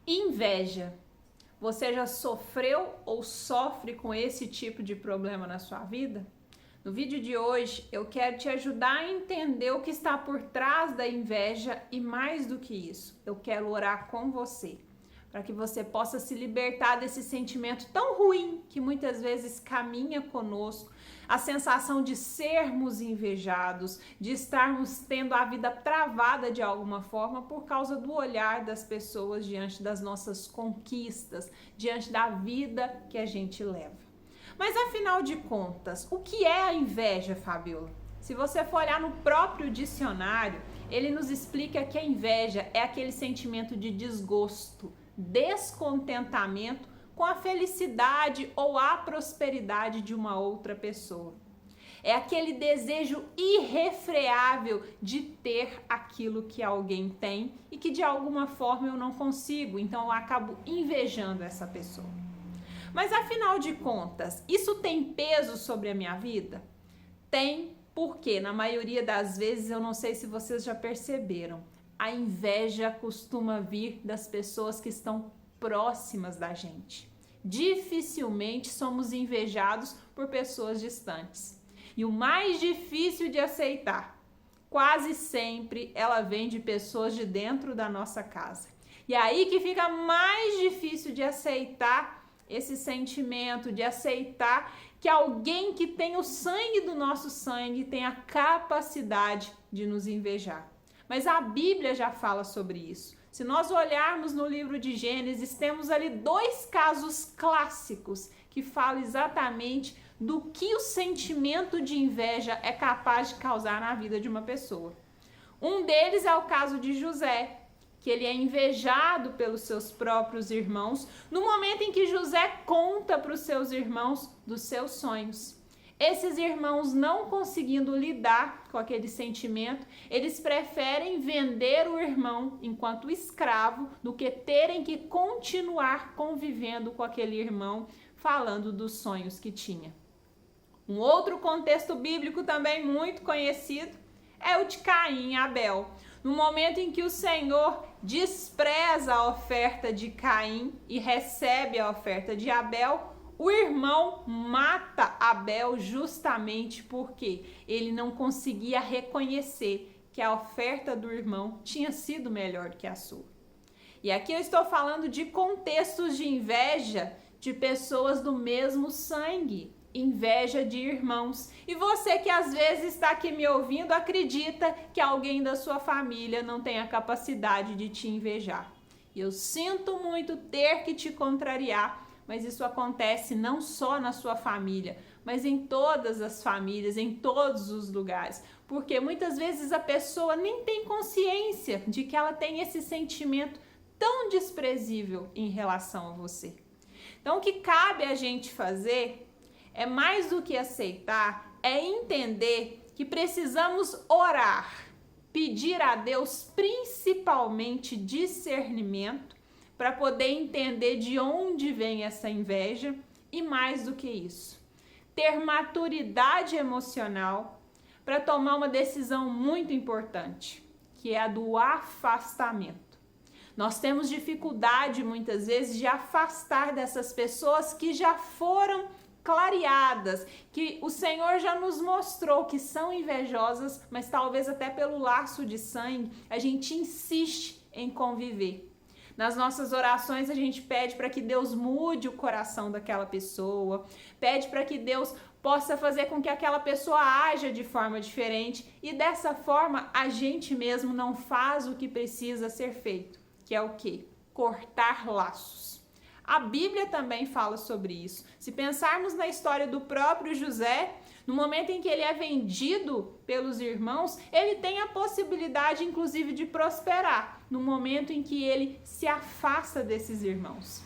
Inveja. Você já sofreu ou sofre com esse tipo de problema na sua vida? No vídeo de hoje eu quero te ajudar a entender o que está por trás da inveja e mais do que isso, eu quero orar com você, para que você possa se libertar desse sentimento tão ruim que muitas vezes caminha conosco, a sensação de sermos invejados, de estarmos tendo a vida travada de alguma forma por causa do olhar das pessoas diante das nossas conquistas, diante da vida que a gente leva. Mas afinal de contas, o que é a inveja, Fabiola? Se você for olhar no próprio dicionário, ele nos explica que a inveja é aquele sentimento de desgosto, descontentamento com a felicidade ou a prosperidade de uma outra pessoa. É aquele desejo irrefreável de ter aquilo que alguém tem e que de alguma forma eu não consigo, então eu acabo invejando essa pessoa. Mas afinal de contas, isso tem peso sobre a minha vida? Tem, porque na maioria das vezes, eu não sei se vocês já perceberam, a inveja costuma vir das pessoas que estão próximas da gente. Dificilmente somos invejados por pessoas distantes. E o mais difícil de aceitar, quase sempre ela vem de pessoas de dentro da nossa casa. E aí que fica mais difícil de aceitar esse sentimento, de aceitar que alguém que tem o sangue do nosso sangue tem a capacidade de nos invejar. Mas a Bíblia já fala sobre isso. Se nós olharmos no livro de Gênesis, temos ali dois casos clássicos que falam exatamente do que o sentimento de inveja é capaz de causar na vida de uma pessoa. Um deles é o caso de José, que ele é invejado pelos seus próprios irmãos no momento em que José conta para os seus irmãos dos seus sonhos. Esses irmãos, não conseguindo lidar com aquele sentimento, eles preferem vender o irmão enquanto escravo do que terem que continuar convivendo com aquele irmão, falando dos sonhos que tinha. Um outro contexto bíblico também muito conhecido é o de Caim e Abel. No momento em que o Senhor despreza a oferta de Caim e recebe a oferta de Abel, o irmão mata Abel justamente porque ele não conseguia reconhecer que a oferta do irmão tinha sido melhor que a sua. E aqui eu estou falando de contextos de inveja de pessoas do mesmo sangue, inveja de irmãos. E você que às vezes está aqui me ouvindo, acredita que alguém da sua família não tem a capacidade de te invejar. E eu sinto muito ter que te contrariar, mas isso acontece não só na sua família, mas em todas as famílias, em todos os lugares. Porque muitas vezes a pessoa nem tem consciência de que ela tem esse sentimento tão desprezível em relação a você. Então o que cabe a gente fazer é mais do que aceitar, é entender que precisamos orar, pedir a Deus principalmente discernimento para poder entender de onde vem essa inveja e mais do que isso, ter maturidade emocional para tomar uma decisão muito importante, que é a do afastamento. Nós temos dificuldade muitas vezes de afastar dessas pessoas que já foram clareadas, que o Senhor já nos mostrou que são invejosas, mas talvez até pelo laço de sangue a gente insiste em conviver. Nas nossas orações a gente pede para que Deus mude o coração daquela pessoa, pede para que Deus possa fazer com que aquela pessoa haja de forma diferente e dessa forma a gente mesmo não faz o que precisa ser feito, que é o quê? Cortar laços. A Bíblia também fala sobre isso. Se pensarmos na história do próprio José, no momento em que ele é vendido pelos irmãos, ele tem a possibilidade, inclusive, de prosperar, no momento em que ele se afasta desses irmãos.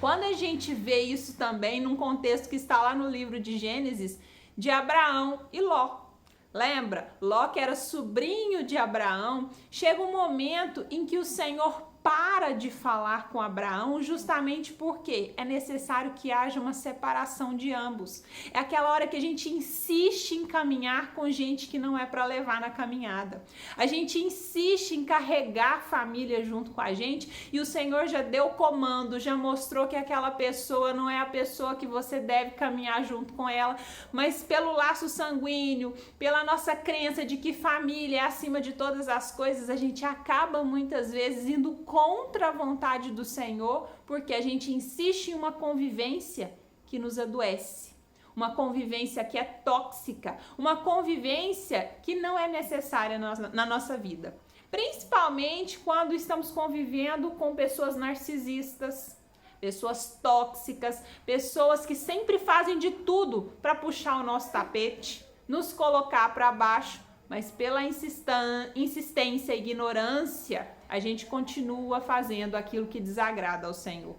Quando a gente vê isso também num contexto que está lá no livro de Gênesis, de Abraão e Ló. Lembra? Ló, que era sobrinho de Abraão, chega um momento em que o Senhor para de falar com Abraão justamente porque é necessário que haja uma separação de ambos. É aquela hora que a gente insiste em caminhar com gente que não é para levar na caminhada. A gente insiste em carregar a família junto com a gente e o Senhor já deu comando, já mostrou que aquela pessoa não é a pessoa que você deve caminhar junto com ela, mas pelo laço sanguíneo, pela nossa crença de que família é acima de todas as coisas, a gente acaba muitas vezes indo contra a vontade do Senhor, porque a gente insiste em uma convivência que nos adoece, uma convivência que é tóxica, uma convivência que não é necessária na nossa vida. Principalmente quando estamos convivendo com pessoas narcisistas, pessoas tóxicas, pessoas que sempre fazem de tudo para puxar o nosso tapete, nos colocar para baixo, mas pela insistência e ignorância, a gente continua fazendo aquilo que desagrada ao Senhor.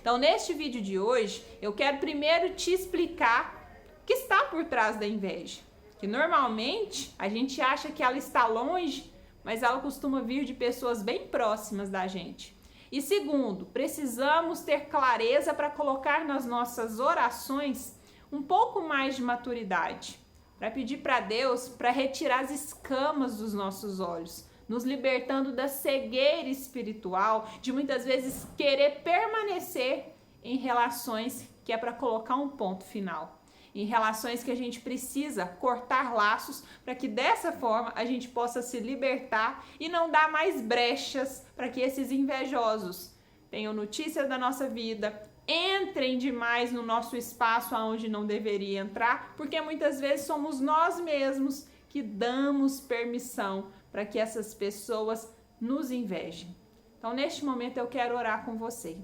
Então, neste vídeo de hoje, eu quero primeiro te explicar o que está por trás da inveja. Que normalmente a gente acha que ela está longe, mas ela costuma vir de pessoas bem próximas da gente. E segundo, precisamos ter clareza para colocar nas nossas orações um pouco mais de maturidade, para pedir para Deus para retirar as escamas dos nossos olhos, nos libertando da cegueira espiritual, de muitas vezes querer permanecer em relações que é para colocar um ponto final, em relações que a gente precisa cortar laços para que dessa forma a gente possa se libertar e não dar mais brechas para que esses invejosos tenham notícias da nossa vida, entrem demais no nosso espaço aonde não deveria entrar, porque muitas vezes somos nós mesmos que damos permissão para que essas pessoas nos invejem. Então, neste momento eu quero orar com você.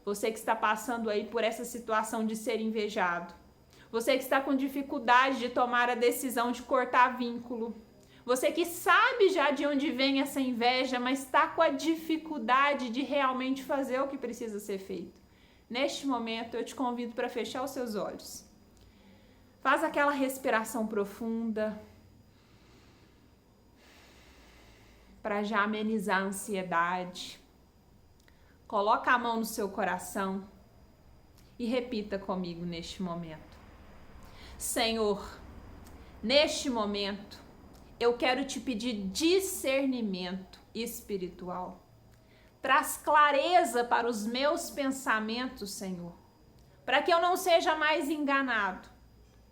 Você que está passando aí por essa situação de ser invejado. Você que está com dificuldade de tomar a decisão de cortar vínculo. Você que sabe já de onde vem essa inveja, mas está com a dificuldade de realmente fazer o que precisa ser feito. Neste momento, eu te convido para fechar os seus olhos. Faz aquela respiração profunda para já amenizar a ansiedade. Coloca a mão no seu coração e repita comigo neste momento. Senhor, neste momento, eu quero te pedir discernimento espiritual. Traz clareza para os meus pensamentos, Senhor, para que eu não seja mais enganado,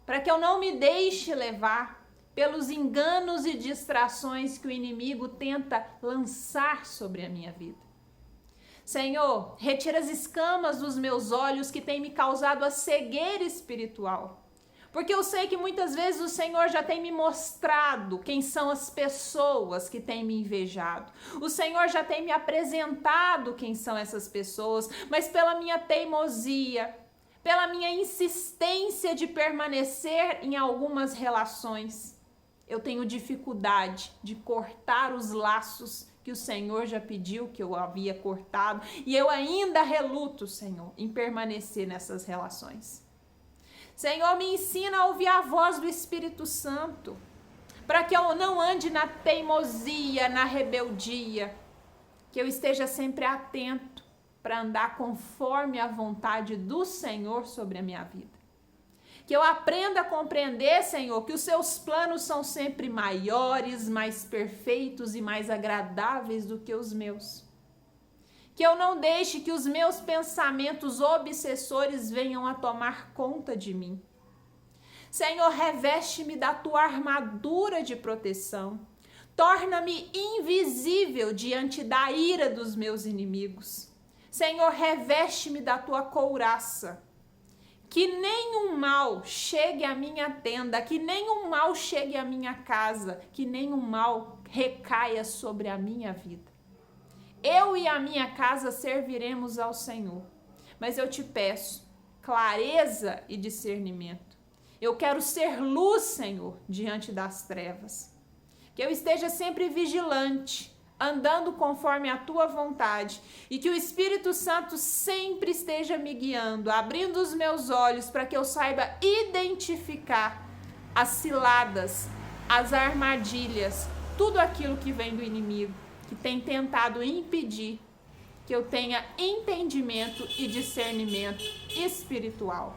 para que eu não me deixe levar pelos enganos e distrações que o inimigo tenta lançar sobre a minha vida. Senhor, retira as escamas dos meus olhos que têm me causado a cegueira espiritual. Porque eu sei que muitas vezes o Senhor já tem me mostrado quem são as pessoas que têm me invejado. O Senhor já tem me apresentado quem são essas pessoas, mas pela minha teimosia, pela minha insistência de permanecer em algumas relações, eu tenho dificuldade de cortar os laços que o Senhor já pediu que eu havia cortado, e eu ainda reluto, Senhor, em permanecer nessas relações. Senhor, me ensina a ouvir a voz do Espírito Santo, para que eu não ande na teimosia, na rebeldia, que eu esteja sempre atento para andar conforme a vontade do Senhor sobre a minha vida. Que eu aprenda a compreender, Senhor, que os seus planos são sempre maiores, mais perfeitos e mais agradáveis do que os meus. Que eu não deixe que os meus pensamentos obsessores venham a tomar conta de mim. Senhor, reveste-me da tua armadura de proteção. Torna-me invisível diante da ira dos meus inimigos. Senhor, reveste-me da tua couraça. Que nenhum mal chegue à minha tenda, que nenhum mal chegue à minha casa, que nenhum mal recaia sobre a minha vida. Eu e a minha casa serviremos ao Senhor, mas eu te peço clareza e discernimento. Eu quero ser luz, Senhor, diante das trevas. Que eu esteja sempre vigilante, andando conforme a tua vontade, e que o Espírito Santo sempre esteja me guiando, abrindo os meus olhos para que eu saiba identificar as ciladas, as armadilhas, tudo aquilo que vem do inimigo, que tem tentado impedir que eu tenha entendimento e discernimento espiritual.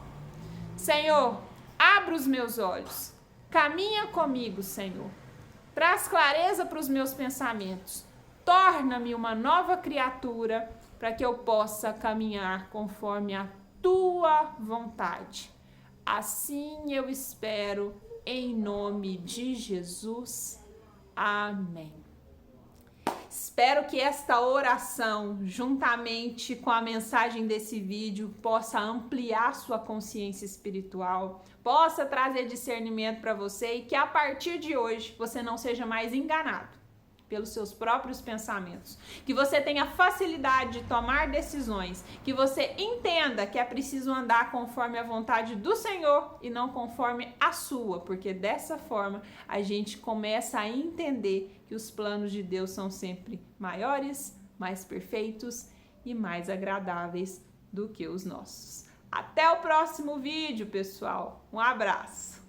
Senhor, abra os meus olhos, caminha comigo, Senhor. Traz clareza para os meus pensamentos. Torna-me uma nova criatura para que eu possa caminhar conforme a tua vontade. Assim eu espero, em nome de Jesus. Amém. Espero que esta oração, juntamente com a mensagem desse vídeo, possa ampliar sua consciência espiritual, possa trazer discernimento para você e que a partir de hoje você não seja mais enganado pelos seus próprios pensamentos, que você tenha facilidade de tomar decisões, que você entenda que é preciso andar conforme a vontade do Senhor e não conforme a sua, porque dessa forma a gente começa a entender que os planos de Deus são sempre maiores, mais perfeitos e mais agradáveis do que os nossos. Até o próximo vídeo, pessoal. Um abraço!